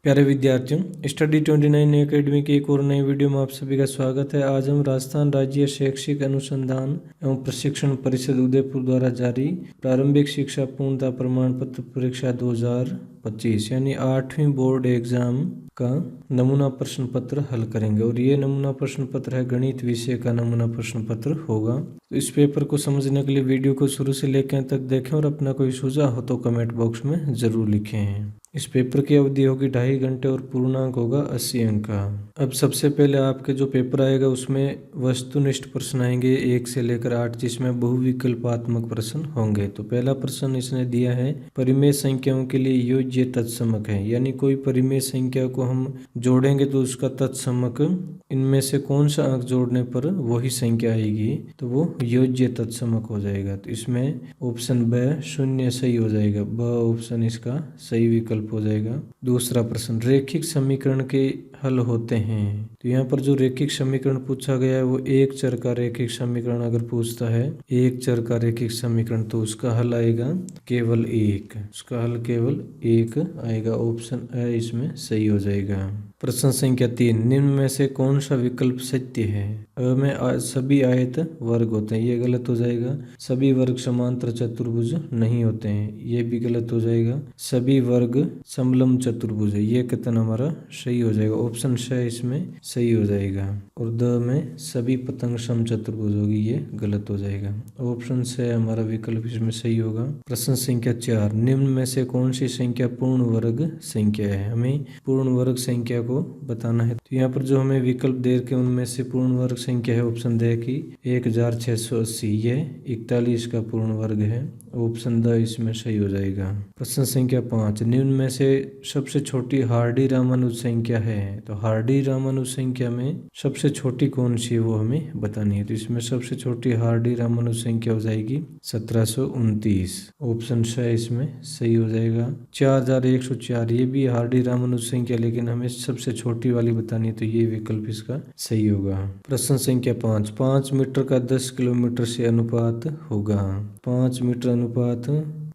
प्यारे विद्यार्थियों, study 29 academy की एक और नई वीडियो में आप सभी का स्वागत है। आज हम राजस्थान राज्य शैक्षिक अनुसंधान एवं प्रशिक्षण परिषद उदयपुर द्वारा जारी प्रारंभिक शिक्षा पूर्णता प्रमाण पत्र परीक्षा 2025 यानी 8वीं बोर्ड एग्जाम का नमूना प्रश्न पत्र हल करेंगे। और ये नमूना प्रश्न पत्र है गणित विषय का नमूना प्रश्न पत्र होगा। तो इस पेपर को समझने के लिए वीडियो को शुरू से लेकर अंत तक देखें और अपना कोई सुझाव हो तो कमेंट बॉक्स में जरूर लिखें। इस पेपर की अवधि होगी 2.5 घंटे और पूर्णांक होगा 80 अंक का। अब सबसे पहले आपके जो पेपर आएगा उसमें वस्तुनिष्ठ प्रश्न आएंगे 1 से लेकर 8, जिसमें बहुविकल्पात्मक प्रश्न होंगे। तो पहला प्रश्न इसने दिया है परिमेय संख्याओं के लिए योज्य तत्समक है, यानी कोई परिमेय संख्या को हम जोड़ेंगे तो उसका तत्समक इनमें से कौन सा अंक जोड़ने पर वही संख्या आएगी, तो वो योज्य तत्समक हो जाएगा। तो इसमें ऑप्शन ब 0 सही हो जाएगा, ब ऑप्शन इसका सही विकल्प हो जाएगा। दूसरा प्रश्न रैखिक समीकरण के हल होते हैं। तो यहाँ पर जो रैखिक समीकरण पूछा गया है वो एक चर का रैखिक समीकरण अगर पूछता है, एक चर का रैखिक समीकरण, तो उसका हल आएगा केवल एक, उसका हल केवल एक आएगा। ऑप्शन ए इसमें सही हो जाएगा। प्रश्न संख्या 3, निम्न में से कौन सा विकल्प सत्य है? अ में सभी आयत वर्ग होते हैं, ये गलत हो जाएगा। सभी वर्ग समांतर चतुर्भुज नहीं होते हैं, ये भी गलत हो जाएगा। सभी वर्ग समलंब चतुर्भुज है, ये कथन हमारा सही हो जाएगा। ऑप्शन श इसमें सही हो जाएगा। और द में सभी पतंग सम चतुर्भुज होगी, ये गलत हो जाएगा। ऑप्शन से हमारा विकल्प इसमें सही होगा। प्रश्न संख्या 4, निम्न में से कौन सी संख्या पूर्ण वर्ग संख्या है? हमें पूर्ण वर्ग संख्या को बताना है। तो यहाँ पर जो हमें विकल्प दे के उनमें से पूर्ण वर्ग संख्या है ऑप्शन द की 1680, ये 41 का पूर्ण वर्ग है। ऑप्शन द इसमें सही हो जाएगा। प्रश्न संख्या 5, निम्न में से सबसे छोटी हार्डी रामानुज संख्या है। तो हार्डी रामानुज संख्या में सबसे छोटी कौन सी है वो हमें बतानी है। तो इसमें सबसे छोटी हार्डी रामानुज संख्या हो जाएगी 1729। ऑप्शन स इसमें सही हो जाएगा। 4104 ये भी हार्डी रामानुज संख्या, लेकिन हमें सबसे छोटी वाली बतानी है, तो ये विकल्प इसका सही होगा। प्रश्न संख्या 5, 5 मीटर का 10 किलोमीटर से अनुपात होगा। 5 मीटर अनुपात,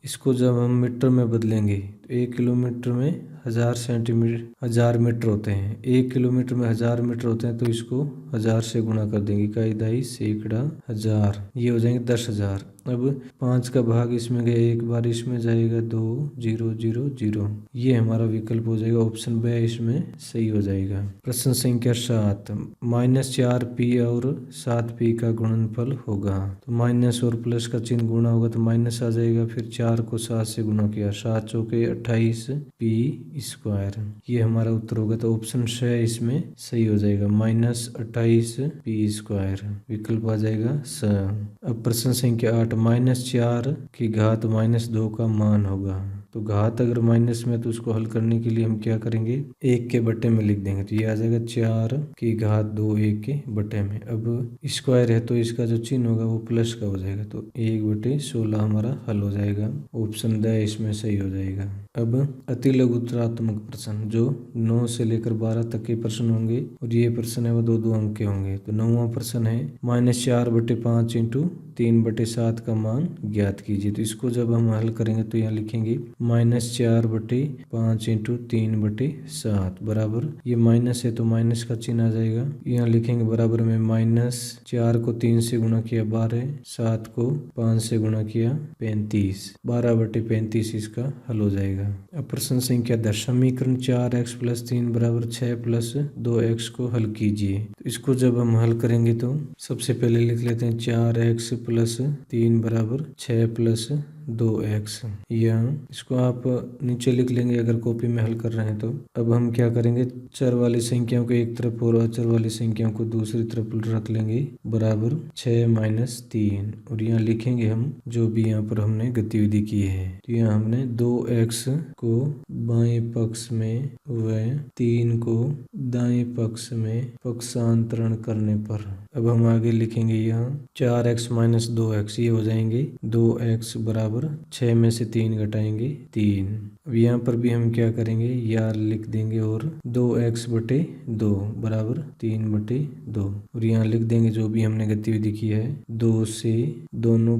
इसको जब हम मीटर में बदलेंगे तो 1 किलोमीटर में 1000 सेंटीमीटर 1000 मीटर होते हैं, 1 किलोमीटर में 1000 मीटर होते हैं, तो इसको 1000 से गुणा कर देंगे, इकाई दहाई सैकड़ा हजार, ये हो जाएंगे 10,000। अब 5 का भाग इसमें गया, एक बार इसमें जाएगा 2 0 0 0, ये हमारा विकल्प हो जाएगा। ऑप्शन बी इसमें सही हो जाएगा। प्रश्न संख्या 7, -4p और 7p का गुणनफल होगा। तो माइनस और प्लस का चिन्ह गुणा होगा तो माइनस आ जाएगा, फिर 4 को 7 से गुणा किया, 7 चौके 28p², ये हमारा उत्तर होगा। तो ऑप्शन स इसमें सही हो जाएगा, -28p², विकल्प आ जाएगा स। अब प्रश्न संख्या 8, -4 की घात -2 का मान होगा। तो घात अगर माइनस में तो उसको हल करने के लिए हम क्या करेंगे, 1 के बटे में लिख देंगे, तो ये आ जाएगा 4 की घात 2 1 के बटे में। अब स्क्वायर है तो इसका जो चिन्ह होगा वो प्लस का हो जाएगा, तो 1/16 हमारा हल हो जाएगा। ऑप्शन द इसमें सही हो जाएगा। अब अति लघुत्तरात्मक प्रश्न, जो 9 से लेकर 12 तक के प्रश्न होंगे और ये प्रश्न है वो 2-2 अंक के होंगे। तो 9वां प्रश्न है -4/5 × 3/7 का मान ज्ञात कीजिए। तो इसको जब हम हल करेंगे तो यहाँ लिखेंगे -4/5 × 3/7 बराबर, ये माइनस है तो माइनस का चिन्ह आ जाएगा, यहाँ लिखेंगे बराबर में -4 को 3 से गुणा किया 12, 7 को 5 से गुणा किया 35, 12/35 इसका हल हो जाएगा। अब प्रश्न संख्या 10, समीकरण 4x + 3 = 6 + 2x को हल कीजिए। तो इसको जब हम हल करेंगे तो सबसे पहले लिख लेते हैं 4x + 3 = 6 + 2x, या इसको आप नीचे लिख लेंगे अगर कॉपी में हल कर रहे हैं तो। अब हम क्या करेंगे, चर वाली संख्याओं को एक तरफ और अचर वाली संख्याओं को दूसरी तरफ रख लेंगे, बराबर 6 - 3, और यहाँ लिखेंगे हम जो भी यहाँ पर हमने गतिविधि की है। तो यहाँ हमने 2x को बाएं पक्ष में व 3 को दाएं पक्ष में पक्षांतरण करने पर, अब हम आगे लिखेंगे यहाँ 4x - 2x, ये हो जाएंगे 2x = बराबर 6 में से 3 घटाएंगे 3। अब यहाँ पर भी हम क्या करेंगे, या लिख देंगे और 2x/2 बराबर 3/2 और यहाँ लिख देंगे जो भी हमने गतिविधि की है 2 से दोनों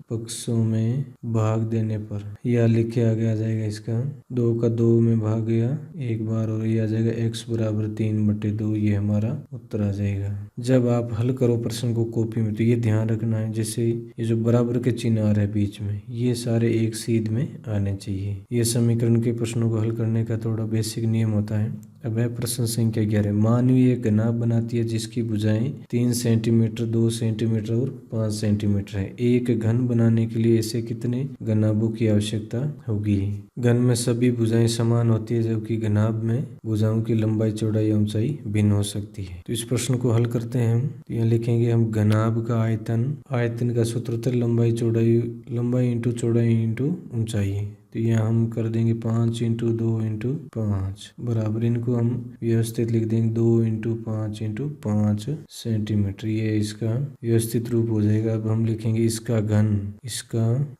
पक्षों में भाग देने पर, या लिख के आगे आ जाएगा इसका 2 का 2 में भाग गया एक बार और ये आ जाएगा x बराबर 3/2। ये हमारा उत्तर आ जाएगा। जब आप हल करो प्रश्न को कॉपी में तो ये ध्यान रखना है, जैसे ये जो बराबर के चिन्ह आ रहे हैं बीच में ये सारे एक सीध में आने चाहिए। ये समीकरण के प्रश्नों को हल करने का थोड़ा बेसिक नियम होता है। अब है प्रश्न संख्या 11। मानवीय एक घनाभ बनाती है जिसकी भुजाएं 3 सेंटीमीटर, 2 सेंटीमीटर और 5 सेंटीमीटर है। एक घन बनाने के लिए ऐसे कितने घनाभों की आवश्यकता होगी। घन में सभी भुजाएं समान होती है जबकि घनाभ में भुजाओं की लंबाई, चौड़ाई या ऊंचाई भिन्न हो सकती है। तो इस प्रश्न को हल करते हैं हम। यहाँ लिखेंगे हम घनाभ का आयतन का सूत्र होता है लंबाई इंटू चौड़ाई इंटू ऊंचाई। तो यहाँ हम कर देंगे 5 × 2 × 5 बराबर, इनको हम व्यवस्थित लिख देंगे 2 × 5 × 5 सेंटीमीटर। ये इसका व्यवस्थित रूप हो जाएगा। अब हम लिखेंगे इसका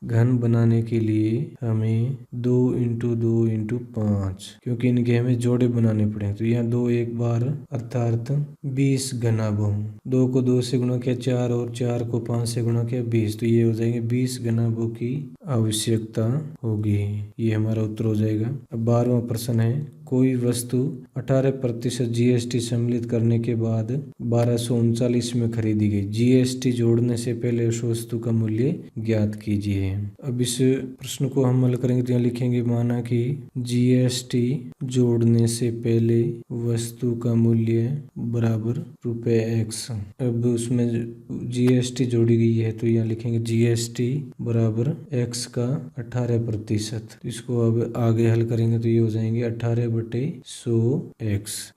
घन बनाने के लिए हमें 2 × 2 × 5, क्योंकि इनके हमें जोड़े बनाने पड़ेंगे। तो यहाँ 2 एक बार अर्थात 20 घनाभों, 2 को 2 से गुणा किया 4 और 4 को 5 से गुणा किया 20, तो ये हो जाएंगे 20 घनाभों की आवश्यकता होगी। ये हमारा उत्तर हो जाएगा। अब 12वां प्रश्न है। कोई वस्तु 18% जीएसटी सम्मिलित करने के बाद 1239 में खरीदी गई। जीएसटी जोड़ने से पहले उस वस्तु का मूल्य ज्ञात कीजिए। अब इस प्रश्न को हम हल करेंगे तो यहाँ लिखेंगे माना कि जीएसटी जोड़ने से पहले वस्तु का मूल्य बराबर ₹x। अब उसमें जीएसटी जोड़ी गई है तो यहाँ लिखेंगे जीएसटी बराबर x का 18%। इसको अब आगे हल करेंगे तो ये हो जाएंगे 18/100x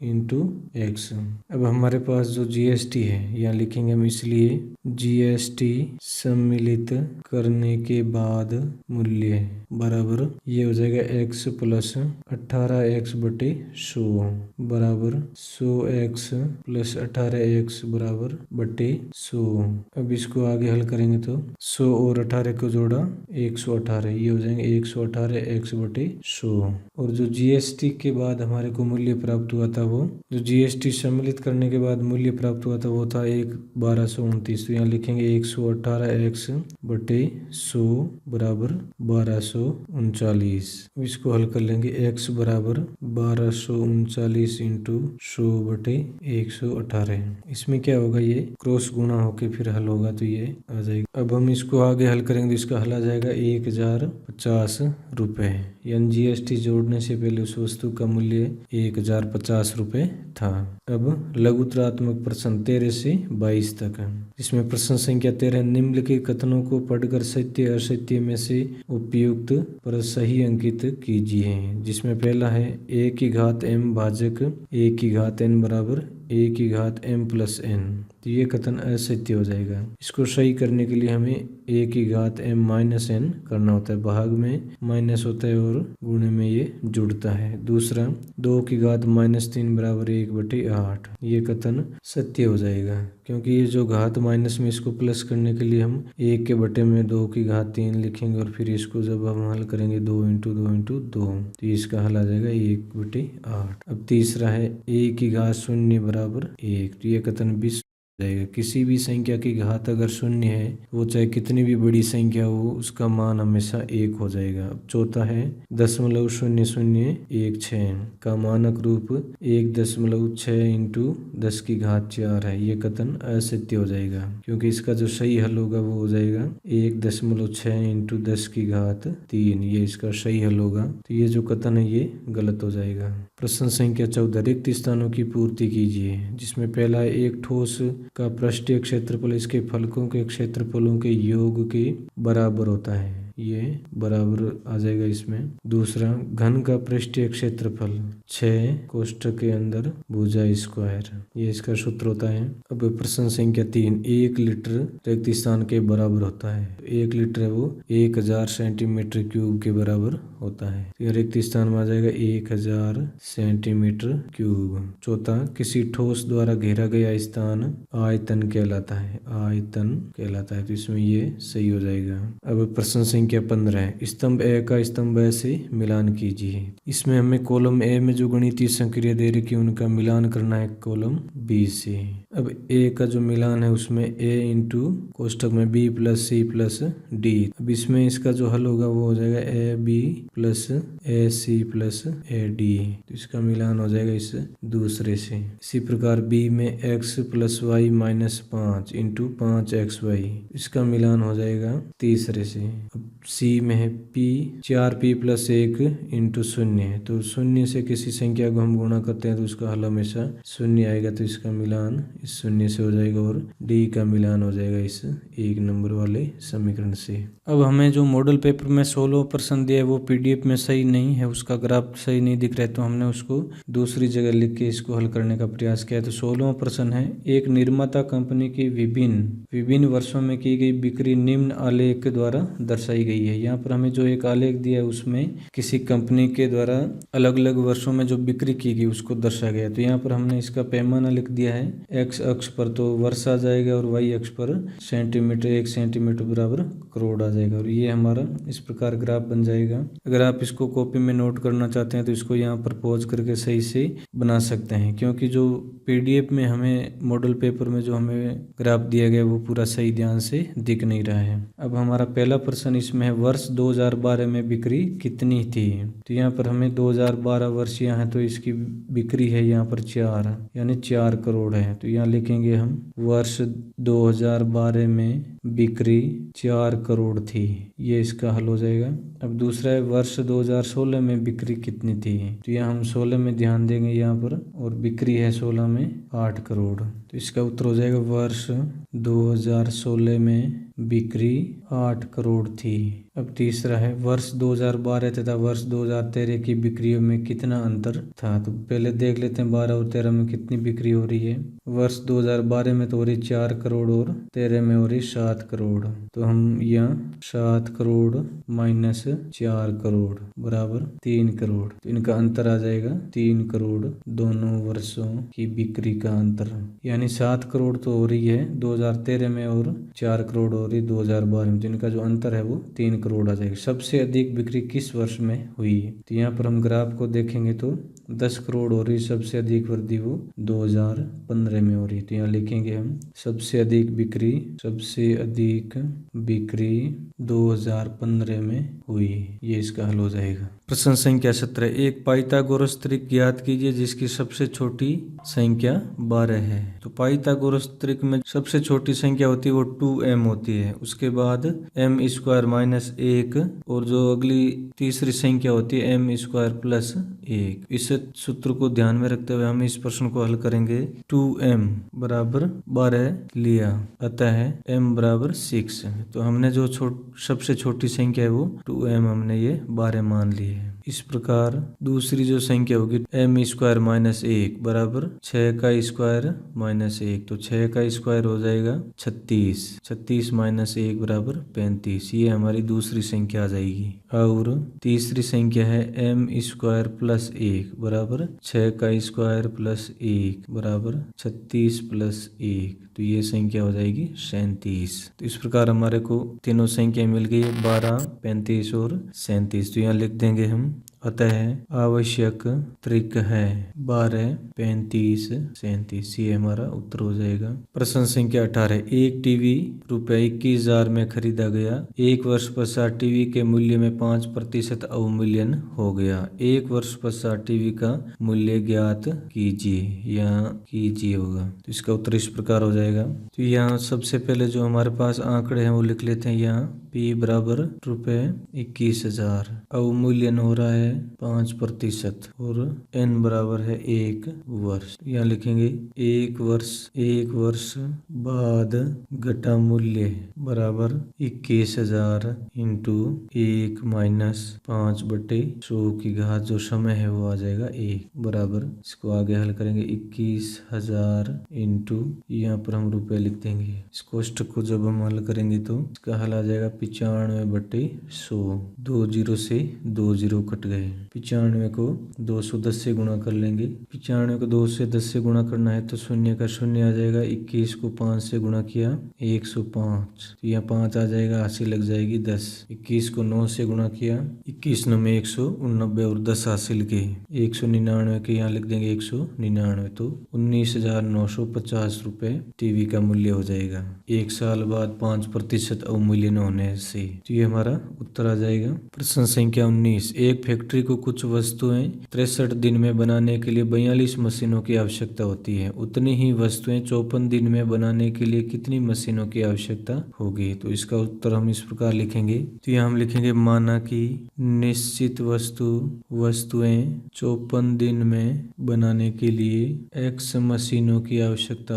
इंटू x। अब हमारे पास जो जीएसटी है यहाँ लिखेंगे हम, इसलिए जीएसटी सम्मिलित करने के बाद मूल्य बराबर ये हो जाएगा x प्लस 18x/100 बराबर 100x प्लस 18x बराबर 100। अब इसको आगे हल करेंगे तो 100 और 18 को जोड़ा 118, ये हो जाएंगे 118x/100। और जो जीएसटी के बाद हमारे को मूल्य प्राप्त हुआ था, वो जो जीएसटी सम्मिलित करने के बाद मूल्य प्राप्त हुआ था वो था 1229। तो यहाँ लिखेंगे 118x/100 बराबर 1239। इसको हल कर लेंगे x बराबर 1239 इंटू 100/118। इसमें क्या होगा, ये क्रॉस गुणा होके फिर हल होगा तो ये आ जाएगा। अब हम इसको आगे हल करेंगे तो इसका हल आ जाएगा 1050 रुपये। यानी जीएसटी जोड़ने से पहले उस वस्तु का मूल्य 1050 रुपये था। अब लघुतरात्मक प्रश्न 13 से 22 तक, जिसमें प्रश्न संख्या 13 निम्नलिखित कथनों को पढ़कर सत्य असत्य में से उपयुक्त पर सही अंकित कीजिए। जिसमें पहला है a⁴m भाजक a⁴n बराबर a⁴m+n। तो ये कथन असत्य हो जाएगा। इसको सही करने के लिए हमें a⁴m-n करना होता है। भाग में माइनस होता है और गुणे में ये जुड़ता है। दूसरा 2⁻³ बराबर 1/8। ये कथन सत्य हो जाएगा, क्योंकि ये जो घात माइनस में इसको प्लस करने के लिए हम 1 के बटे में 2⁻³ लिखेंगे और फिर इसको जब हम हल करेंगे 2 × 2 × 2 तो इसका हल आ जाएगा 1/8। अब तीसरा है a⁴0 बराबर 1। तो ये कथन भी जाएगा। किसी भी संख्या की घात अगर 0 है, वो चाहे कितनी भी बड़ी संख्या हो, उसका मान हमेशा 1 हो जाएगा। चौथा है 0.0016 का मानक रूप 1.6 × 10⁴ है। ये कथन असत्य हो जाएगा, क्योंकि इसका जो सही हल होगा वो हो जाएगा 1.6 × 10⁻3। ये इसका सही हल होगा। तो ये जो कथन है ये गलत हो जाएगा। प्रश्न संख्या 14 रिक्त स्थानों की पूर्ति कीजिए। जिसमें पहला है एक ठोस का पृष्ठीय क्षेत्रफल इसके फलकों के क्षेत्रफलों के योग के बराबर होता है। ये बराबर आ जाएगा इसमें। दूसरा, घन का पृष्ठीय क्षेत्रफल 6 कोष्ठक के अंदर भुजा स्क्वायर, ये इसका सूत्र होता है। अब प्रश्न संख्या 3, 1 लीटर रिक्त स्थान के बराबर होता है। 1 लीटर है वो 1000 सेंटीमीटर क्यूब के बराबर होता है। यह रिक्त स्थान में आ जाएगा 1000 सेंटीमीटर क्यूब। चौथा, किसी ठोस द्वारा घेरा गया स्थान आयतन कहलाता है। आयतन कहलाता है, तो इसमें ये सही हो जाएगा। अब प्रश्न संख्या 15, स्तंभ ए का स्तंभ ए से मिलान कीजिए। इसमें हमें कॉलम ए में जो गणितीय संक्रिया दे रखी है उनका मिलान करना है कॉलम बी से। अब ए का जो मिलान है उसमें ए इंटू कोष्ठक में B plus C plus D. अब इसमें इसका जो हल होगा वो हो जाएगा A B plus A C plus A D, तो इसका मिलान हो जाएगा इस दूसरे से। इसी प्रकार बी में x plus Y minus 5 into 5xy, इसका मिलान हो जाएगा तीसरे से। अब सी में है p 4p प्लस 1 इंटू 0, तो 0 से किसी संख्या को हम गुणा करते हैं तो उसका हल हमेशा 0 आएगा, तो इसका मिलान इस 0 से हो जाएगा और डी का मिलान हो जाएगा इस 1 नंबर वाले समीकरण से। अब हमें जो मॉडल पेपर में 16 प्रश्न दिया है वो पीडीएफ में सही नहीं है, उसका ग्राफ सही नहीं दिख रहा है, तो हमने उसको दूसरी जगह लिख के इसको हल करने का प्रयास किया है। तो 16वां प्रश्न है, एक निर्माता कंपनी की विभिन्न वर्षों में की गई बिक्री निम्न आलेख द्वारा दर्शाई गई है। यहाँ पर हमें जो एक आलेख दिया है उसमें किसी कंपनी के द्वारा अलग अलग वर्षों में जो बिक्री की गई उसको दर्शाया गया। तो यहाँ पर हमने इसका पैमाना लिख दिया है, एक्स अक्ष पर तो वर्ष आ जाएगा और वाई अक्ष पर सेंटीमीटर, 1 सेंटीमीटर बराबर करोड़ आ जाएगा, और ये हमारा इस प्रकार ग्राफ बन जाएगा। अगर आप इसको कॉपी में नोट करना चाहते हैं तो इसको यहाँ पर पॉज करके सही से बना सकते हैं, क्योंकि जो पीडीएफ में हमें मॉडल पेपर में जो हमें ग्राफ दिया गया वो पूरा सही ध्यान से दिख नहीं रहा है। अब हमारा पहला प्रश्न इसमें है, वर्ष 2012 में बिक्री कितनी थी। तो यहाँ पर हमें 2012 वर्ष यहाँ है तो इसकी बिक्री है यहाँ पर 4 यानी 4 करोड़ है। तो यहाँ लिखेंगे हम वर्ष 2012 में बिक्री 4 करोड़ थी, ये इसका हल हो जाएगा। अब दूसरा है, वर्ष 2016 में बिक्री कितनी थी। तो यहाँ हम 16 में ध्यान देंगे यहाँ पर, और बिक्री है 16 में 8 करोड़, तो इसका उत्तर हो जाएगा वर्ष 2016 में बिक्री 8 करोड़ थी। अब तीसरा है, वर्ष 2012 तथा वर्ष 2013 की बिक्रियों में कितना अंतर था। तो पहले देख लेते हैं 12 और 13 में कितनी बिक्री हो रही है। वर्ष 2012 में तो हो रही 4 करोड़ और 13 में हो रही 7 करोड़, तो हम यहाँ 7 करोड़ माइनस 4 करोड़ बराबर 3 करोड़, तो इनका अंतर आ जाएगा 3 करोड़, दोनों वर्षों की बिक्री का अंतर, यानी 7 करोड़ तो हो रही है 2013 में और 4 करोड़ हो रही 2012 में, तो इनका जो अंतर है वो 3 करोड़ आ जाएगी। सबसे अधिक बिक्री किस वर्ष में हुई है। तो यहाँ पर हम ग्राफ को देखेंगे तो 10 करोड़ हो रही, सबसे अधिक वृद्धि वो 2015 में हो रही। तो यहाँ लिखेंगे हम सबसे अधिक बिक्री 2015 में हुई, ये इसका हल हो जाएगा। प्रश्न संख्या 17, एक पाइथागोरस त्रिक ज्ञात कीजिए जिसकी सबसे छोटी संख्या 12 है। तो पाइथागोरस त्रिक में सबसे छोटी संख्या होती है वो 2m होती है, उसके बाद m स्क्वायर माइनस 1, और जो अगली तीसरी संख्या होती है m स्क्वायर प्लस 1। इस सूत्र को ध्यान में रखते हुए हम इस प्रश्न को हल करेंगे। 2m बराबर 12 लिया, अतः m बराबर 6, तो हमने जो सबसे छोटी संख्या है वो 2m हमने ये 12 मान ली है। इस प्रकार दूसरी जो संख्या होगी m स्क्वायर माइनस 1 बराबर 6 का स्क्वायर माइनस 1, तो 6 का स्क्वायर हो जाएगा 36, 36 माइनस 1 बराबर 35, ये हमारी दूसरी संख्या आ जाएगी। और तीसरी संख्या है m स्क्वायर प्लस 1 बराबर 6 का स्क्वायर प्लस 1 बराबर 36 प्लस 1, तो ये संख्या हो जाएगी 37। तो इस प्रकार हमारे को तीनों संख्या मिल गई है 12, 35 और 37। तो यहाँ लिख देंगे हम, अतः आवश्यक त्रिक है 12, 35, 37, ये हमारा उत्तर हो जाएगा। प्रश्न संख्या 18, एक टीवी ₹21,000 में खरीदा गया, 1 वर्ष पश्चात टीवी के मूल्य में 5% अवमूल्यन हो गया। 1 वर्ष पश्चात टीवी का मूल्य ज्ञात कीजिए, यहाँ कीजिए होगा, तो इसका उत्तर इस प्रकार हो जाएगा। तो यहाँ सबसे पहले जो हमारे पास आंकड़े हैं वो लिख लेते हैं। यहाँ P बराबर ₹21,000। अवमूल्यन हो रहा है 5% और N बराबर है 1 वर्ष। यहाँ लिखेंगे 1 वर्ष बाद घटा मूल्य बराबर 21,000 इंटू 1 माइनस 5/100 की घात जो समय है वो आ जाएगा 1 बराबर। इसको आगे हल करेंगे 21,000 इंटू यहाँ पर हम रुपए लिख देंगे। इस कोष्ठक को जब हम हल करेंगे तो इसका हल आ जाएगा 95/100। 2 जीरो से 2 जीरो कट गए। 95 को 210 से गुणा कर लेंगे। 95 को 2 से 10 से गुणा करना है तो शून्य का शून्य आ जाएगा। 21 को 5 से गुणा किया 105, तो यहाँ 5 आ जाएगा, हासिल लग जाएगी 10। 21 को 9 से गुणा किया, 21 9 में 189 और 10 हासिल के 199 के यहाँ लिख देंगे 199, तो 19,950 रुपए टीवी का मूल्य हो जाएगा। 1 साल बाद 5% अवमूल्यन होने से, तो ये हमारा उत्तर आ जाएगा। प्रश्न संख्या 19। एक फैक्ट्री को कुछ वस्तुएं 63 दिन में बनाने के लिए 42 मशीनों की आवश्यकता होती है। उतनी ही वस्तुएं 54 दिन में बनाने के लिए कितनी मशीनों की आवश्यकता होगी? तो इसका उत्तर हम इस प्रकार लिखेंगे। तो यहाँ हम लिखेंगे माना कि निश्चित वस्तुएं 54 दिन में बनाने के लिए X मशीनों की आवश्यकता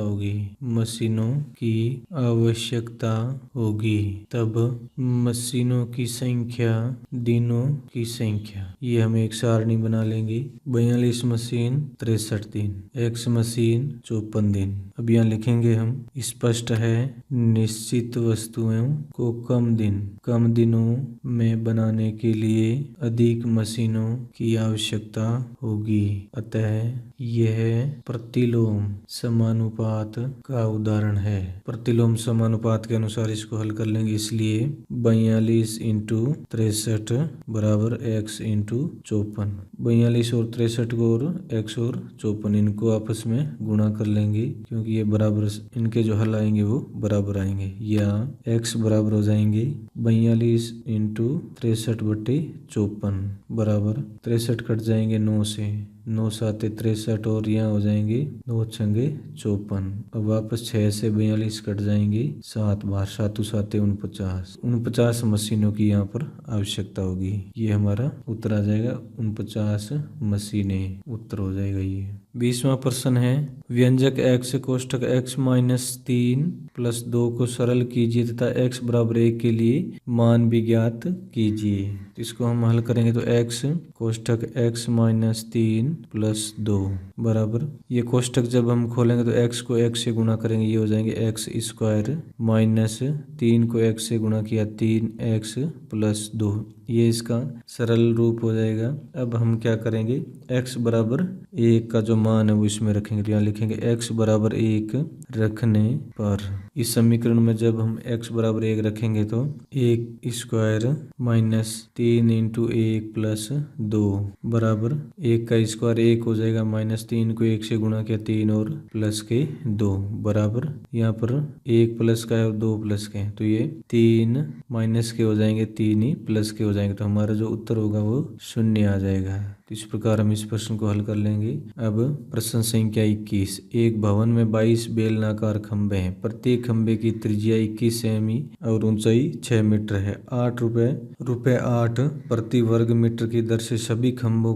होगी, तब मशीनों की संख्या, दिनों की संख्या, ये हम एक सारणी बना लेंगे। 42 मशीन 63 दिन, X मशीन 54 दिन। अब यहाँ लिखेंगे हम स्पष्ट है निश्चित वस्तुओं को कम दिनों में बनाने के लिए अधिक मशीनों की आवश्यकता होगी, अतः यह प्रतिलोम समानुपात का उदाहरण है। प्रतिलोम समानुपात के अनुसार इसको हल कर लेंगे, इसलिए 42 इंटू 63 बराबर X इंटू 54। 42 और 63 को और X और 54 इनको आपस में गुणा कर लेंगे, क्योंकि ये बराबर, इनके जो हल आएंगे वो बराबर आएंगे। या X बराबर हो जाएंगे 42 इंटू 63/54 बराबर 63 कट जाएंगे 9 से, 9 7 63 और यहाँ हो जाएंगे 2 छंगे 54। अब वापस 6 से 42 कट जाएंगे 7 बार, 7 7 49 मशीनों की यहाँ पर आवश्यकता होगी। ये हमारा उत्तर आ जाएगा 49 मशीनें, उत्तर हो जाएगा ये। 20वां प्रश्न है व्यंजक x कोष्ठक x-3 + 2 को सरल कीजिए तथा x बराबर 1 के लिए मान भी ज्ञात कीजिए। इसको हम हल करेंगे तो x कोष्ठक x-3 + 2 बराबर, ये कोष्ठक जब हम खोलेंगे तो x को x से गुणा करेंगे, ये हो जाएंगे x² माइनस 3 को x से गुणा किया 3x + 2, ये इसका सरल रूप हो जाएगा। अब हम क्या करेंगे, x बराबर 1 का जो मान है वो इसमें रखेंगे, तो यहाँ लिखेंगे x बराबर 1 रखने पर, इस समीकरण में जब हम x बराबर 1 रखेंगे तो 1² माइनस 3 इंटू 1 + 2 बराबर 1 का स्क्वायर 1 हो जाएगा, माइनस 3 को 1 से गुणा किया 3 और प्लस के 2 बराबर, यहाँ पर 1 प्लस का है और 2 प्लस के हैं, तो ये 3 माइनस के हो जाएंगे, 3 ही प्लस के हो जाएंगे, तो हमारा जो उत्तर होगा वो 0 आ जाएगा। तो इस प्रकार हम इस प्रश्न को हल कर लेंगे। अब प्रश्न संख्या 21। एक भवन में 22 बेलनाकार खंभे हैं, प्रत्येक खंभे की त्रिज्या 21 सेमी और ऊंचाई 6 मीटर है। 8 रुपए 8 प्रति वर्ग मीटर की दर से सभी खंभे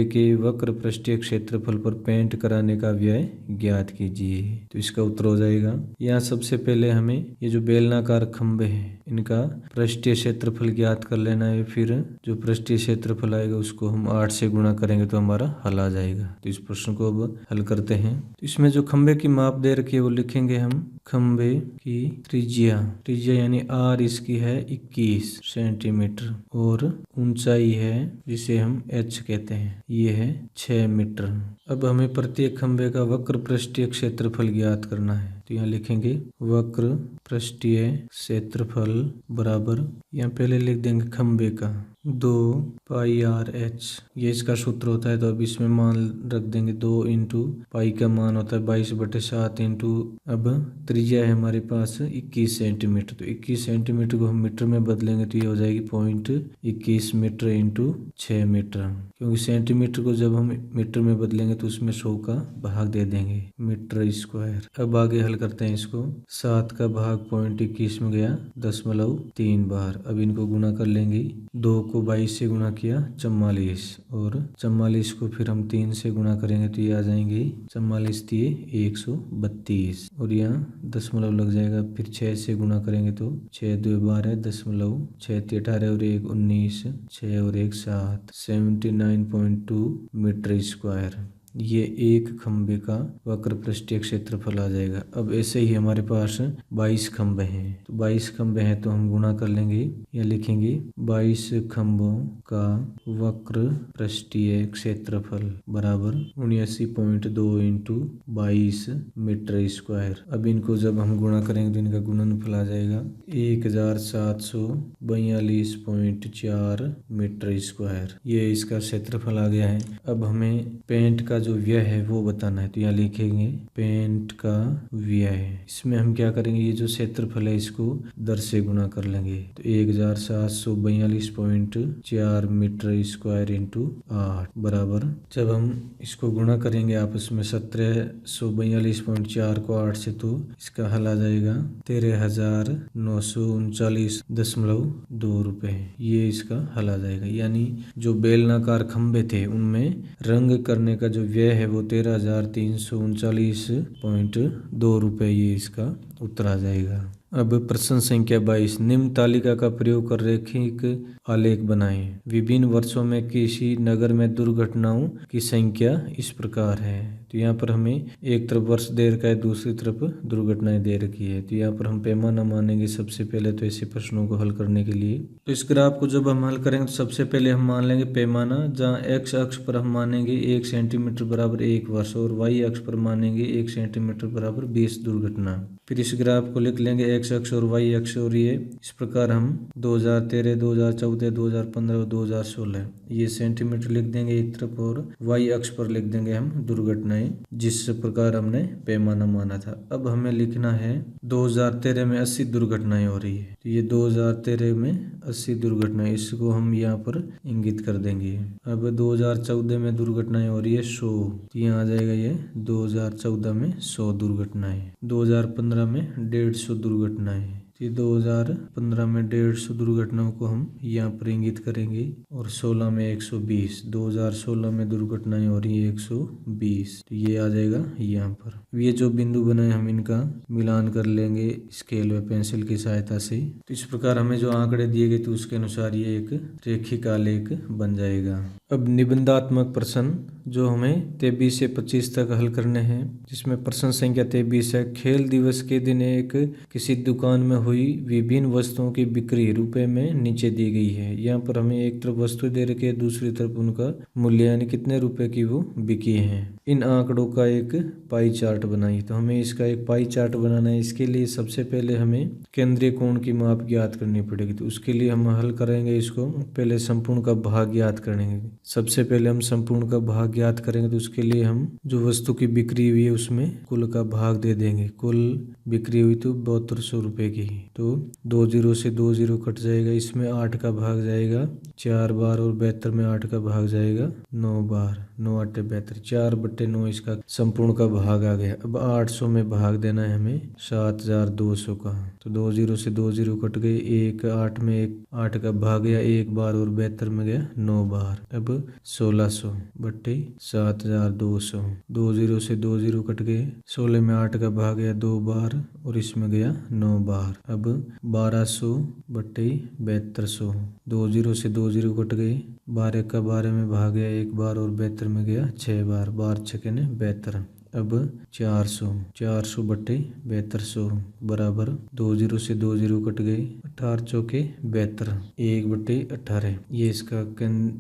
के वक्र पृष्ठीय क्षेत्रफल पर पेंट कराने का व्यय ज्ञात कीजिए। तो इसका उत्तर हो जाएगा, यहाँ सबसे पहले हमें ये जो बेलनाकार खंभे हैं इनका पृष्ठीय क्षेत्रफल ज्ञात कर लेना है, फिर जो पृष्ठीय क्षेत्रफल आएगा उसको हम 8 से गुणा करेंगे तो हमारा हल आ जाएगा। तो इस प्रश्न को अब हल करते हैं। तो इसमें जो खंभे की माप दे रखी है वो लिखेंगे हम खंभे की त्रिज्या यानी r इसकी है 21 सेंटीमीटर और ऊंचाई है जिसे हम h कहते हैं, ये है 6 मीटर। अब हमें प्रत्येक खंभे का वक्र पृष्ठीय क्षेत्रफल ज्ञात करना है, तो यहाँ लिखेंगे वक्र पृष्ठीय क्षेत्रफल बराबर, यहाँ पहले लिख देंगे खंभे का 2πRh, ये इसका सूत्र होता है। तो अब इसमें मान रख देंगे 2 इंटू पाई का मान होता है 22/7 इंटू, अब त्रिज्या है हमारे पास 21 सेंटीमीटर। तो 21 सेंटीमीटर को हम मीटर में बदलेंगे तो ये हो जाएगी 0.21 मीटर इंटू 6 मीटर, क्योंकि सेंटीमीटर को जब हम मीटर में बदलेंगे तो उसमें 100 का भाग दे देंगे, मीटर स्क्वायर। अब आगे हल करते हैं इसको। 7 का भाग 0.21 में गया 0.3 बार। अब इनको गुना कर लेंगे। 2 को 22 से गुना किया 44, और 44 को फिर हम 3 से गुना करेंगे तो ये आ जाएंगे 44 दिए 132, और यहाँ दशमलव लग जाएगा। फिर 6 से गुना करेंगे तो 6 2 12, दशमलव 6 3 18 और 1 19, 6 और 1 7, 79.2 मीटर स्क्वायर। ये एक खंबे का वक्र पृष्ठीय क्षेत्रफल आ जाएगा। अब ऐसे ही हमारे पास 22 खंबे हैं, तो 22 खंबे हैं तो हम गुना कर लेंगे या लिखेंगे 22 खंभों का वक्र पृष्ठीय क्षेत्रफल बराबर 79.2 इंटू 22 मीटर स्क्वायर। अब इनको जब हम गुणा करेंगे तो इनका गुणनफल आ जाएगा 1742.4 मीटर स्क्वायर। ये इसका क्षेत्रफल आ गया है। अब हमें पेंट का जो व्यय है वो बताना है, तो यहाँ लिखेंगे पेंट का व्यय। इसमें हम क्या करेंगे, ये जो क्षेत्रफल है इसको 10 से गुना कर लेंगे तो 1742.4 मीटर स्क्वायर इंटू 8 बराबर, जब हम इसको गुणा करेंगे आपस में 1742.4 को 8 से तो इसका हल आ जाएगा 13,939.2 रुपये। ये इसका हल आ जाएगा। यानी जो बेलनाकार खंबे थे उनमें रंग करने का जो व्यय है वो 13,339.2 रुपये, ये इसका उत्तर आ जाएगा। अब प्रश्न संख्या 22, निम्न तालिका का प्रयोग कर रेखिक आलेख बनाएं। विभिन्न वर्षों में किसी नगर में दुर्घटनाओं की संख्या इस प्रकार है। तो यहाँ पर हमें एक तरफ वर्ष दे रखा है, दूसरी तरफ दुर्घटनाएं दे रखी है। तो यहाँ पर हम पैमाना मानेंगे सबसे पहले तो ऐसे प्रश्नों को हल करने के लिए। तो इस ग्राफ को जब हम हल करेंगे तो सबसे पहले हम मान लेंगे पैमाना, जहाँ एक्स अक्ष पर हम मानेंगे 1 सेंटीमीटर बराबर 1 वर्ष, और वाई अक्ष पर मानेंगे 1 सेंटीमीटर बराबर 20 दुर्घटना। फिर इस ग्राफ को लिख लेंगे एक्स अक्ष और वाई अक्ष, और ये इस प्रकार हम 2013, 2014, 2015 और 2016 ये सेंटीमीटर लिख देंगे एक तरफ, और वाई अक्ष पर लिख देंगे हम दुर्घटनाएं जिस प्रकार हमने पैमाना माना था। अब हमें लिखना है 2013 में 80 दुर्घटनाएं हो रही है, तो ये 2013 में 80 दुर्घटनाएं, इसको हम यहाँ पर इंगित कर देंगे। अब 2014 में दुर्घटनाएं हो रही है 100, तो यहाँ आ जाएगा ये 2014 में 100 दुर्घटनाएं। 2015 में 150 दुर्घटनाएं, 2015 में 150 दुर्घटनाओं को हम यहाँ पर इंगित करेंगे, और 16 में 120, 2016 में दुर्घटनाएं हो रही है 120, तो ये आ जाएगा यहाँ पर। ये जो बिंदु बनाए हम इनका मिलान कर लेंगे स्केल व पेंसिल की सहायता से। तो इस प्रकार हमें जो आंकड़े दिए गए तो उसके अनुसार ये एक रेखिक आलेख बन जाएगा। अब निबंधात्मक प्रश्न जो हमें 23 से 25 तक हल करने हैं, जिसमें प्रश्न संख्या 23 है। खेल दिवस के दिन एक किसी दुकान में हुई विभिन्न वस्तुओं की बिक्री रुपए में नीचे दी गई है। यहाँ पर हमें एक तरफ वस्तु दे रखी है, दूसरी तरफ उनका मूल्य यानी कितने रुपए की वो बिकी है। इन आंकड़ों का एक पाई चार्ट बनाइए। तो हमें इसका एक पाई चार्ट बनाना है। इसके लिए सबसे पहले हमें केंद्रीय कोण की माप ज्ञात करनी पड़ेगी। तो उसके लिए हम हल करेंगे इसको, पहले संपूर्ण का भाग ज्ञात करेंगे। सबसे पहले हम संपूर्ण का भाग ज्ञात करेंगे, तो उसके लिए हम जो वस्तु की बिक्री हुई है उसमें कुल का भाग दे देंगे। कुल बिक्री हुई तो 7200 रुपये की, तो 2 0 से 2 0 कट जाएगा। इसमें 8 का भाग जाएगा 4 बार, और 72 में 8 का भाग जाएगा 9 बार। 9 8 72, 4/9 इसका संपूर्ण का भाग आ गया। अब 800 में भाग देना है हमें 7200 का, तो 2 0 से 2 0 कट गए। 1 8 में 8 का भाग गया 1 बार, और 72 में गया 9 बार। अब 1600/7200, 2 0 से 2 0 कट गए। 16 में 8 का भाग गया 2 बार, और इसमें गया 9 बार। अब 1200/7200, 2 0 से 2 0 कट गए। 12 का 12 में भाग गया 1 बार, और 72 में गया 6 बार। 12 6 72, अब 400 बटे 7200 बराबर 2 जीरो से 2 जीरो कट गए, 18 चौके 72, 1 बटे 18 ये इसका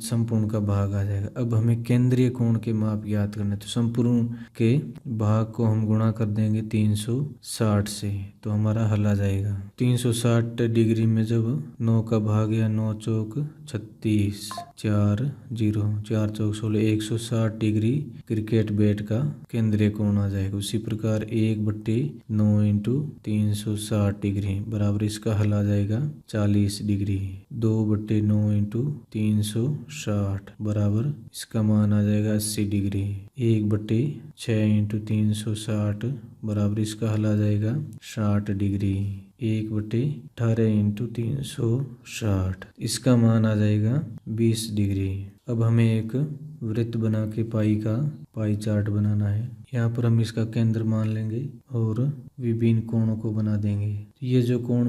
संपूर्ण का भाग आ जाएगा। अब हमें केंद्रीय कोण के माप ज्ञात करने, तो संपूर्ण के भाग को हम गुणा कर देंगे 360 से, तो हमारा हल आ जाएगा। 360 डिग्री में जब 9 का भाग या 9 चौक 36, 4 जीरो 4 चौक 16, 160 डिग्री क्रिकेट बैट का केंद्रीय कोण आ जाएगा। उसी प्रकार 1 बट्टे 9 इंटू 360 डिग्री बराबर इसका हल आ जाएगा 40 डिग्री। 2 बट्टे 9 इंटू 360 बराबर इसका मान आ जाएगा 80 डिग्री। 1 बट्टे 6 इंटू 360 बराबर इसका हल आ जाएगा 60 डिग्री। 1 बटे 18 इंटू 360 इसका मान आ जाएगा 20 डिग्री। अब हमें एक वृत्त बना के पाई चार्ट बनाना है। यहाँ पर हम इसका केंद्र मान लेंगे और विभिन्न कोणों को बना देंगे। ये जो कोण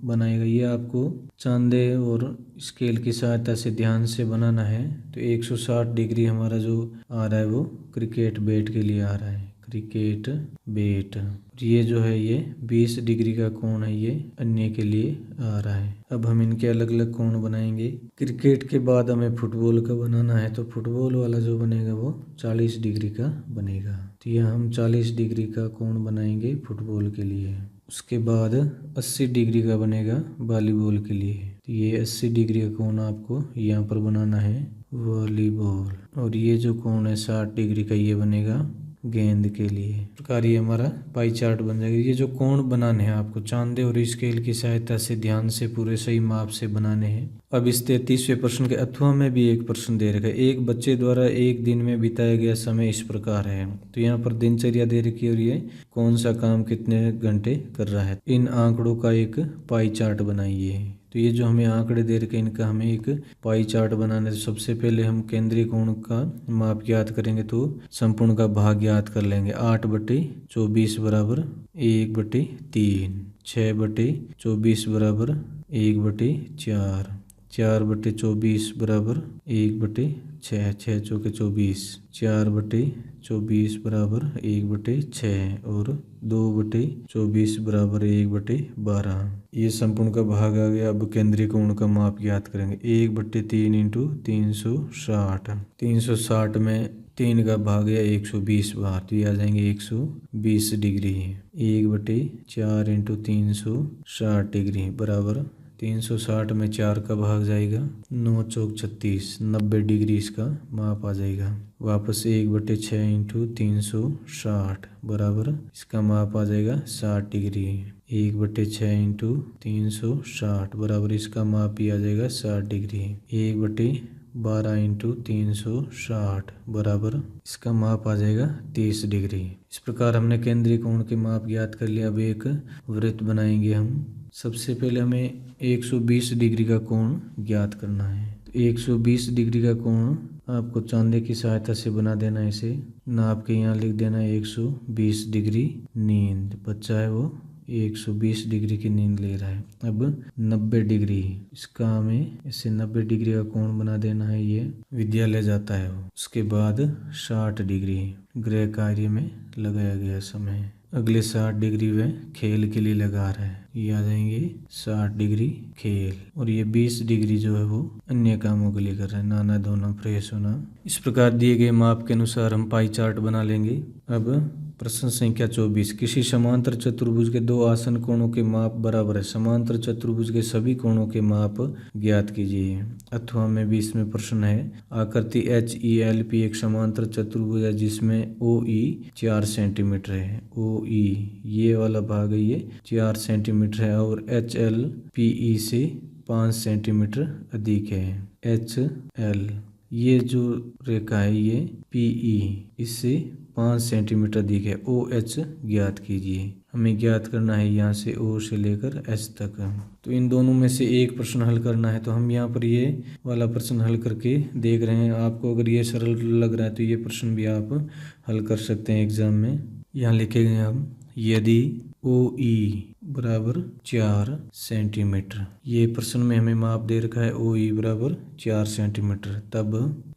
बनाएगा ये आपको चांदे और स्केल की सहायता से ध्यान से बनाना है। तो 160 डिग्री हमारा जो आ रहा है वो क्रिकेट बैट के लिए आ रहा है, क्रिकेट बैट। ये जो है ये 20 डिग्री का कोण है, ये अन्य के लिए आ रहा है। अब हम इनके अलग अलग कोण बनाएंगे। क्रिकेट के बाद हमें फुटबॉल का बनाना है, तो फुटबॉल वाला जो बनेगा वो 40 डिग्री का बनेगा। तो यहाँ हम 40 डिग्री का कोण बनाएंगे फुटबॉल के लिए। उसके बाद 80 डिग्री का बनेगा वॉलीबॉल के लिए। तो ये 80 डिग्री का कोण आपको यहाँ पर बनाना है वॉलीबॉल। और ये जो कोण है 60 डिग्री का ये बनेगा गेंद के लिए। इस प्रकार ये हमारा पाई चार्ट बन जाएगा। ये जो कोण बनाने हैं आपको चांदे और स्केल की सहायता से ध्यान से पूरे सही माप से बनाने हैं। अब इस 33वें प्रश्न के अथवा में भी एक प्रश्न दे रखा है। एक बच्चे द्वारा एक दिन में बिताया गया समय इस प्रकार है। तो यहाँ पर दिनचर्या दे रखी है और ये कौन सा काम कितने घंटे कर रहा है। इन आंकड़ों का एक पाई चार्ट बनाइए। तो ये जो हमें आंकड़े दे रखे इनका हमें एक पाई चार्ट बनाना है। तो सबसे पहले हम केंद्रीय कोण का माप ज्ञात करेंगे, तो संपूर्ण का भाग ज्ञात कर लेंगे। 8 बटे 24 बराबर 1 बटे 3, 6 बटे 24 बराबर 1 बटे 4, 4 बटे 24 बराबर 1 बटे 6, 6 चौके 24, 4 बटे 24 बराबर 1 बटे 6 और 2 बटे 24 बराबर 1 बटे 12। ये संपूर्ण का भाग आ गया। अब केंद्रीय कोण का माप ज्ञात करेंगे। 1 बटे 3 इंटू 360, 360 में 3 का भाग या 120 बार, तो ये आ जाएंगे 120 डिग्री। 1 बटे 4 इंटू 360 डिग्री बराबर 360 में 4 का भाग जाएगा, 9 चौक 36, 90 डिग्री इसका माप आ जाएगा। वापस 1 बटे 6 इंटू 360 बराबर इसका माप आ जाएगा 60 डिग्री। 1 बटे 6 इंटू 360 बराबर इसका माप भी आ जाएगा 60 डिग्री। 1 बटे 12 इंटू 360 बराबर इसका माप आ जाएगा 30 डिग्री। इस प्रकार हमने केंद्रीय कोण के माप ज्ञात कर लिया। अब एक वृत्त बनाएंगे हम। सबसे पहले हमें 120 डिग्री का कोण ज्ञात करना है। तो 120 डिग्री का कोण आपको चांदे की सहायता से बना देना है। इसे नाप के यहाँ लिख देना है 120 डिग्री नींद। बच्चा है वो 120 डिग्री की नींद ले रहा है। अब 90 डिग्री इसका हमें इसे 90 डिग्री का कोण बना देना है। ये विद्यालय जाता है वो। उसके बाद 60 डिग्री गृह कार्य में लगाया गया समय। अगले 60 डिग्री वह खेल के लिए लगा रहा है, ये आ जाएंगे 60 डिग्री खेल। और ये 20 डिग्री जो है वो अन्य कामों के लिए कर रहा है, नहाना धोना फ्रेश होना। इस प्रकार दिए गए माप के अनुसार हम पाई चार्ट बना लेंगे। अब प्रश्न संख्या 24, किसी समांतर चतुर्भुज के दो आसन कोणों के माप बराबर है। समांतर चतुर्भुज के सभी कोणों के माप ज्ञात कीजिए। अथवा में भी इसमें प्रश्न है। आकृति HELP एक समांतर चतुर्भुज है जिसमें OE 4 सेंटीमीटर है। OE ये वाला भाग है, ये 4 सेंटीमीटर है और HLPE से 5 सेंटीमीटर अधिक है। HL ये जो रेखा है ये PE इससे 5 सेंटीमीटर अधिक है। OH ज्ञात कीजिए। हमें ज्ञात करना है यहाँ से O से लेकर H तक। तो इन दोनों में से एक प्रश्न हल करना है। तो हम यहाँ पर ये वाला प्रश्न हल करके देख रहे हैं। आपको अगर ये सरल लग रहा है तो ये प्रश्न भी आप हल कर सकते हैं एग्जाम में। यहाँ लिखेंगे हम, यदि OE बराबर 4 सेंटीमीटर, ये प्रश्न में हमें माप दे रखा है OE बराबर 4 सेंटीमीटर, तब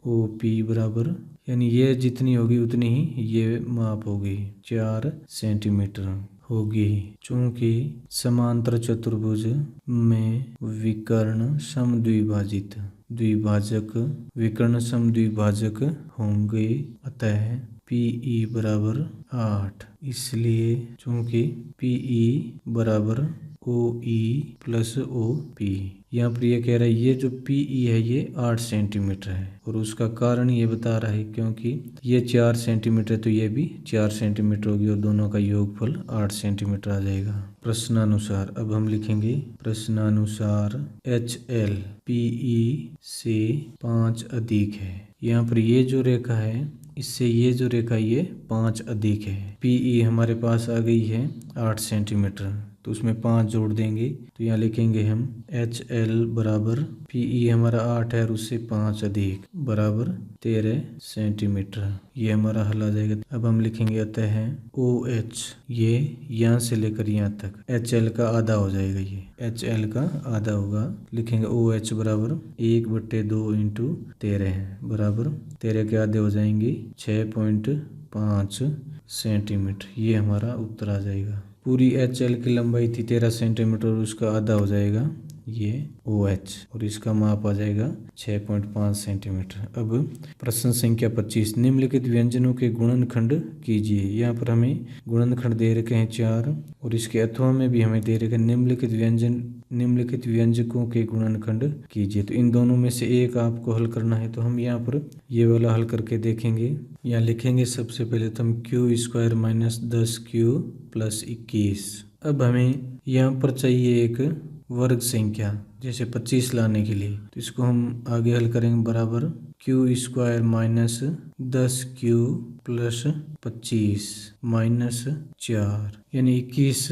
OP बराबर यानी ये जितनी होगी उतनी ही ये माप होगी, 4 सेंटीमीटर होगी। चूंकि समांतर चतुर्भुज में विकर्ण समद्विभाजित द्विभाजक विकर्ण समद्विभाजक होंगे, अतः PE बराबर 8। इसलिए चूंकि PE बराबर OE प्लस OP, यहाँ पर ये कह रहा है ये जो PE है ये 8 सेंटीमीटर है, और उसका कारण ये बता रहा है क्योंकि ये 4 सेंटीमीटर तो ये भी 4 सेंटीमीटर होगी, और दोनों का योगफल 8 सेंटीमीटर आ जाएगा। प्रश्नानुसार अब हम लिखेंगे, प्रश्नानुसार HL PE से 5 अधिक है। यहाँ पर ये जो रेखा है इससे ये जो रेखा ये 5 अधिक है। PE हमारे पास आ गई है 8 सेंटीमीटर, तो उसमें 5 जोड़ देंगे, तो यहाँ लिखेंगे हम HL बराबर PE हमारा 8 है और उससे 5 अधिक बराबर 13 सेंटीमीटर। ये हमारा हल आ जाएगा। अब हम लिखेंगे अतः OH, ये यहाँ से लेकर यहाँ तक HL का आधा हो जाएगा, ये HL का आधा होगा। लिखेंगे OH बराबर 1/2 इंटू 13 बराबर 13 के आधे हो जाएंगे 6.5 सेंटीमीटर। ये हमारा उत्तर आ जाएगा। पूरी HL की लंबाई थी 13 सेंटीमीटर और उसका आधा हो जाएगा ये OH, और इसका माप आ जाएगा 6.5 सेंटीमीटर। अब प्रश्न संख्या 25, निम्नलिखित व्यंजनों के गुणनखंड कीजिए। यहाँ पर हमें गुणनखंड दे रखे हैं 4, और इसके अथवा में भी हमें दे रखे हैं निम्नलिखित व्यंजकों के गुणनखंड कीजिए। तो इन दोनों में से एक आपको हल करना है, तो हम यहाँ पर ये वाला हल करके देखेंगे। यहाँ लिखेंगे सबसे पहले तो हम Q² माइनस 10Q प्लस 21। अब हमें यहाँ पर चाहिए एक वर्ग संख्या, जैसे 25 लाने के लिए, तो इसको हम आगे हल करेंगे बराबर Q² minus 10Q plus 25 minus 4, यानी 21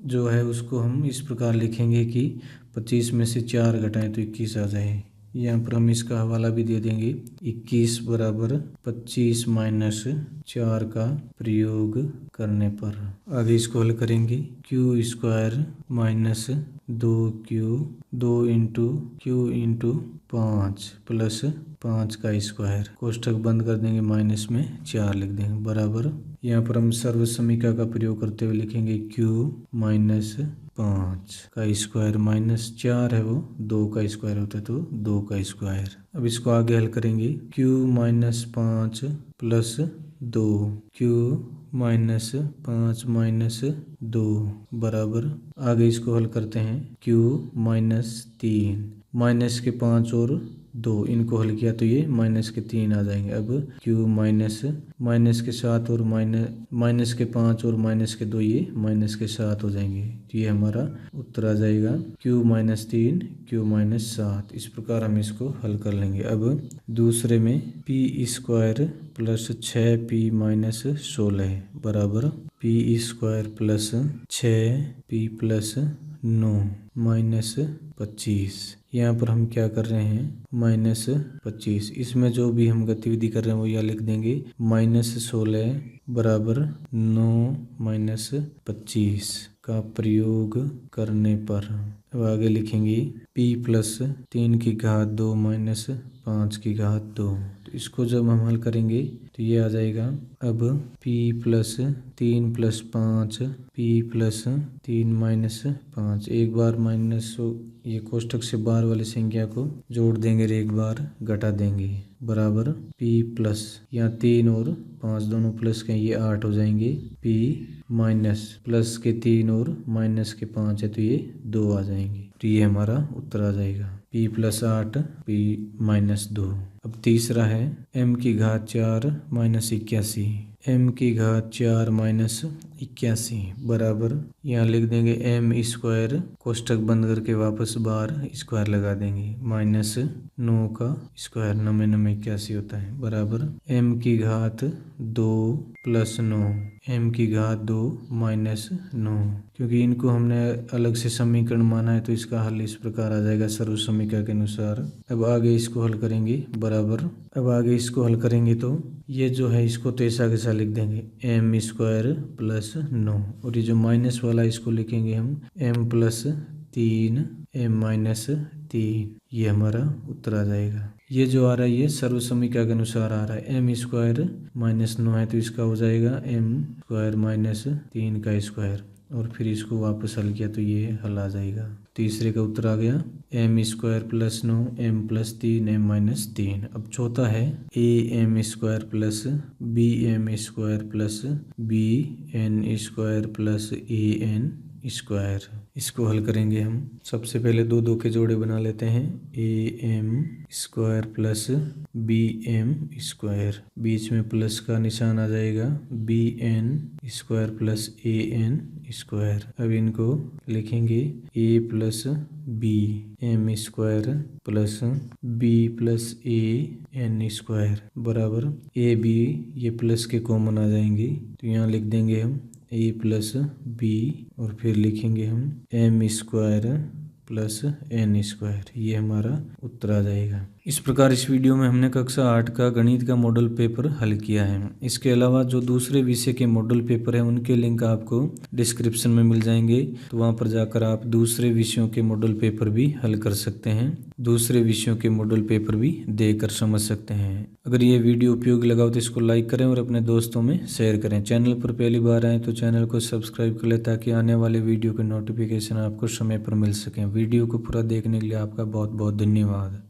जो है उसको हम इस प्रकार लिखेंगे कि 25 में से 4 घटाएं तो 21 आ जाए। यहाँ पर हम इसका हवाला भी दे देंगे, 21 बराबर 25 माइनस 4 का प्रयोग करने पर। आगे इसको हल करेंगे, Q² minus 2Q 2 into Q into 5 plus 5 का स्क्वायर, कोष्ठक बंद कर देंगे, माइनस में 4 लिख देंगे बराबर। यहाँ पर हम सर्वसमीका का प्रयोग करते हुए लिखेंगे Q माइनस 5 का स्क्वायर माइनस 4 है वो 2 का स्क्वायर होता है तो 2 का स्क्वायर। अब इसको आगे हल करेंगे, Q minus 5 plus 2 Q minus 5 minus 2 बराबर, आगे इसको हल करते हैं Q माइनस 3, माइनस के 5 और 2 इनको हल किया तो ये माइनस के 3 आ जाएंगे। अब Q माइनस के 7 और माइनस के 5 और माइनस के 2 ये माइनस के 7 हो जाएंगे, तो ये हमारा उत्तर आ जाएगा Q माइनस 3 Q माइनस 7। इस प्रकार हम इसको हल कर लेंगे। अब दूसरे में P² प्लस 6P माइनस 16 बराबर P² plus 6P plus 9 minus 25। यहाँ पर हम क्या कर रहे हैं, माइनस 25। इसमें जो भी हम गतिविधि कर रहे हैं वो यहाँ लिख देंगे, माइनस 16 बराबर 9 माइनस 25 का प्रयोग करने पर। अब आगे लिखेंगे P प्लस 3 की घात 2 माइनस 5 की घात 2। तो इसको जब हम हल करेंगे तो ये आ जाएगा, अब P plus 3 plus 5 P plus 3 minus 5, एक बार माइनस ये कोष्ठक से बाहर वाली संख्या को जोड़ देंगे और एक बार घटा देंगे बराबर P प्लस, यहाँ 3 और 5 दोनों प्लस के ये 8 हो जाएंगे, P माइनस प्लस के 3 और माइनस के 5 है तो ये 2 आ जाएंगे, तो ये हमारा उत्तर आ जाएगा P प्लस 8 P माइनस 2। अब तीसरा है M की घात 4 माइनस 81, M की घात 4 माइनस 81 बराबर, यहाँ लिख देंगे M² कोष्ठक बंद करके वापस बाहर स्क्वायर लगा देंगे, माइनस 9 का स्क्वायर 9 में 9 81 होता है बराबर M की घात 2 प्लस 9 M की घात 2 माइनस 9। क्योंकि इनको हमने अलग से समीकरण माना है तो इसका हल इस प्रकार आ जाएगा सर्व समीकरण के अनुसार। अब आगे इसको हल करेंगे बराबर, अब आगे इसको हल करेंगे तो ये जो है इसको तो ऐसा कैसा लिख देंगे M² प्लस 9, और ये जो माइनस वाला इसको लिखेंगे हम M प्लस 3m-3, ये हमारा उत्तर आ जाएगा। ये जो आ रहा है ये सर्वसमीकरण के अनुसार आ रहा है। m² -9 है तो इसका हो जाएगा m² - 3 का स्क्वायर, और फिर इसको वापस हल किया तो ये हल आ जाएगा। तीसरे का उत्तर आ गया m² + 9 m + 3 m - 3। अब चौथा है am² + bm² + bn² + an²। इसको हल करेंगे हम। सबसे पहले दो दो के जोड़े बना लेते हैं। am² + bm², बीच में प्लस का निशान आ जाएगा, bn² + an²। अब इनको लिखेंगे a + b m² + b + an² बराबर ab, ये प्लस के कॉमन आ जाएंगे तो यहाँ लिख देंगे हम a + b, और फिर लिखेंगे हम m² + n²। ये हमारा उत्तर आ जाएगा। इस प्रकार इस वीडियो में हमने कक्षा 8 का गणित का मॉडल पेपर हल किया है। इसके अलावा जो दूसरे विषय के मॉडल पेपर हैं उनके लिंक आपको डिस्क्रिप्शन में मिल जाएंगे, तो वहां पर जाकर आप दूसरे विषयों के मॉडल पेपर भी हल कर सकते हैं, दूसरे विषयों के मॉडल पेपर भी देकर समझ सकते हैं। अगर ये वीडियो उपयोगी लगा हो तो इसको लाइक करें और अपने दोस्तों में शेयर करें। चैनल पर पहली बार आए तो चैनल को सब्सक्राइब कर लें ताकि आने वाले वीडियो के नोटिफिकेशन आपको समय पर मिल सकें। वीडियो को पूरा देखने के लिए आपका बहुत बहुत धन्यवाद।